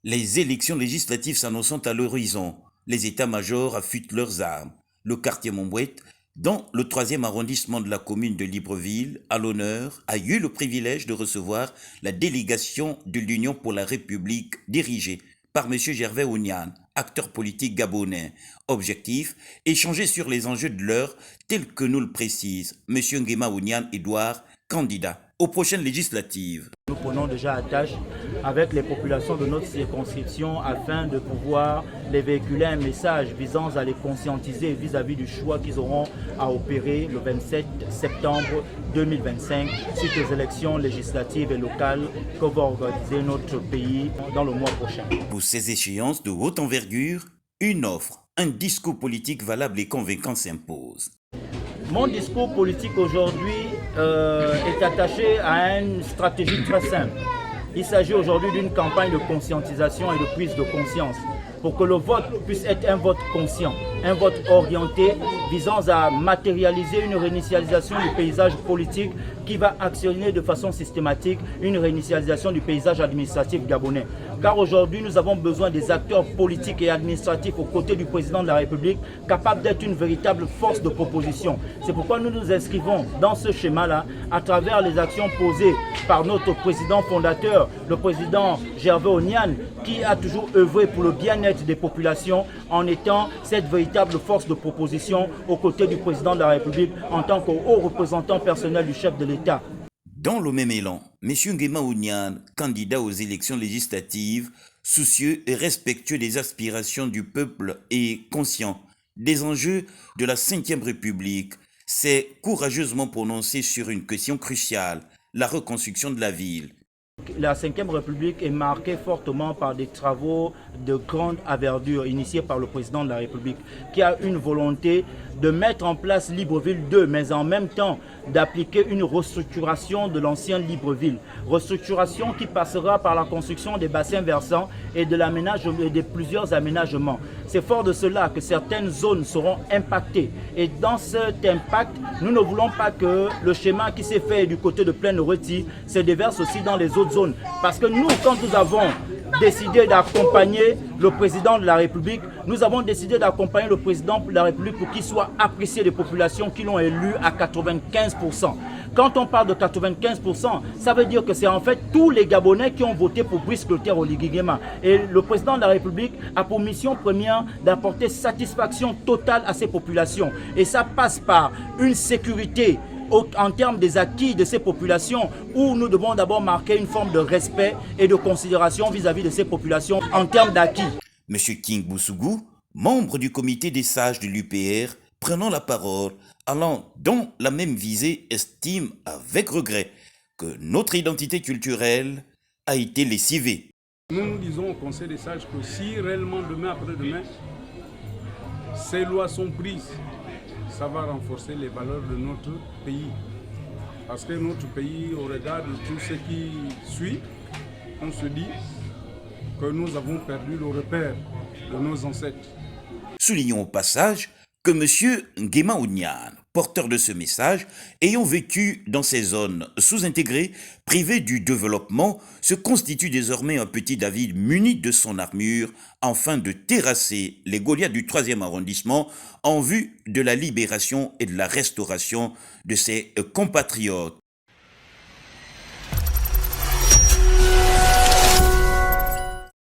Les élections législatives s'annonçant à l'horizon, les états-majors affûtent leurs armes. Le quartier Montbouette, dans le 3e arrondissement de la commune de Libreville, à l'honneur, a eu le privilège de recevoir la délégation de l'Union pour la République dirigée par M. Gervais Ounian, acteur politique gabonais. Objectif, échanger sur les enjeux de l'heure tels que nous le précise M. Nguema Ounian Edouard, candidat aux prochaines législatives. Nous prenons déjà attache avec les populations de notre circonscription afin de pouvoir les véhiculer un message visant à les conscientiser vis-à-vis du choix qu'ils auront à opérer le 27 septembre 2025 suite aux élections législatives et locales que va organiser notre pays dans le mois prochain. Pour ces échéances de haute envergure, une offre, un discours politique valable et convaincant s'impose. Mon discours politique aujourd'hui est attaché à une stratégie très simple. Il s'agit aujourd'hui d'une campagne de conscientisation et de prise de conscience pour que le vote puisse être un vote conscient, un vote orienté visant à matérialiser une réinitialisation du paysage politique qui va actionner de façon systématique une réinitialisation du paysage administratif gabonais. Car aujourd'hui, nous avons besoin des acteurs politiques et administratifs aux côtés du président de la République capables d'être une véritable force de proposition. C'est pourquoi nous nous inscrivons dans ce schéma-là à travers les actions posées par notre président fondateur, le président Gervais Ounian, qui a toujours œuvré pour le bien-être des populations en étant cette véritable force de proposition aux côtés du président de la République en tant que haut représentant personnel du chef de l'État. Dans le même élan, M. Nguema Ounian, candidat aux élections législatives, soucieux et respectueux des aspirations du peuple et conscient des enjeux de la Ve République, s'est courageusement prononcé sur une question cruciale, la reconstruction de la ville. La Ve République est marquée fortement par des travaux de grande envergure initiés par le président de la République qui a une volonté de mettre en place Libreville 2, mais en même temps d'appliquer une restructuration de l'ancien Libreville. Restructuration qui passera par la construction des bassins versants et de plusieurs aménagements. C'est fort de cela que certaines zones seront impactées. Et dans cet impact, nous ne voulons pas que le schéma qui s'est fait du côté de Plaine-Reti se déverse aussi dans les autres zones. Parce que nous, quand nous avons décidé d'accompagner le président de la République, nous avons décidé d'accompagner le président de la République pour qu'il soit apprécié des populations qui l'ont élu à 95%. Quand on parle de 95%, ça veut dire que c'est en fait tous les Gabonais qui ont voté pour Brice Clotaire Oligui Nguema. Et le président de la République a pour mission première d'apporter satisfaction totale à ces populations. Et ça passe par une sécurité en termes des acquis de ces populations, où nous devons d'abord marquer une forme de respect et de considération vis-à-vis de ces populations en termes d'acquis. M. King Boussougou, membre du comité des sages de l'UPR, prenant la parole, allant dans la même visée, estime avec regret que notre identité culturelle a été lessivée. Nous disons au Conseil des sages que si réellement demain après-demain, ces lois sont prises, ça va renforcer les valeurs de notre pays. Parce que notre pays, au regard de tout ce qui suit, on se dit que nous avons perdu le repère de nos ancêtres. Soulignons au passage que M. Nguema Ounian, porteur de ce message, ayant vécu dans ces zones sous-intégrées, privées du développement, se constitue désormais un petit David muni de son armure, afin de terrasser les Goliaths du 3e arrondissement en vue de la libération et de la restauration de ses compatriotes.